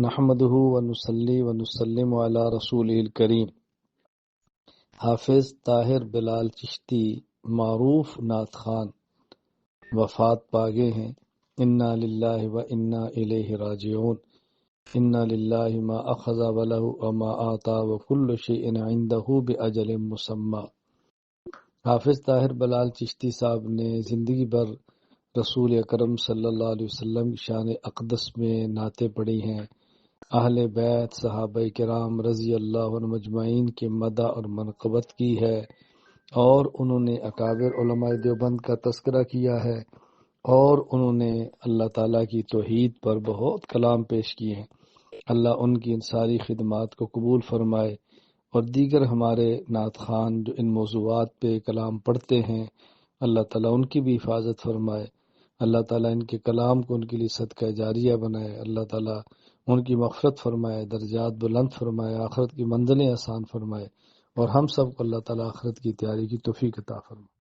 نحمده ونصلي ونسلم علی رسوله الکریم۔ حافظ طاہر بلال چشتی معروف نعت خوان وفات پا گئے ہیں۔ انا للہ و انا الیہ راجعون۔ انا للہ ما اخذ ولہ وما آتا وکل شیء عنده باجل مسمی۔ حافظ طاہر بلال چشتی صاحب نے زندگی بھر رسول اکرم صلی اللہ علیہ وسلم کی شان اقدس میں نعتیں پڑھی ہیں، اہل بیت صحابہ کرام رضی اللہ عنہم اجمعین کے مدح اور منقبت کی ہے، اور انہوں نے اکابر علماء دیوبند کا تذکرہ کیا ہے، اور انہوں نے اللہ تعالیٰ کی توحید پر بہت کلام پیش کیے ہیں۔ اللہ ان کی ان ساری خدمات کو قبول فرمائے، اور دیگر ہمارے نعت خوان جو ان موضوعات پہ کلام پڑھتے ہیں، اللہ تعالیٰ ان کی بھی حفاظت فرمائے۔ اللہ تعالیٰ ان کے کلام کو ان کے لیے صدقہ جاریہ بنائے۔ اللہ تعالیٰ ان کی مغفرت فرمائے، درجات بلند فرمائے، آخرت کی منزلیں آسان فرمائے، اور ہم سب کو اللہ تعالیٰ آخرت کی تیاری کی توفیق عطا فرمائے۔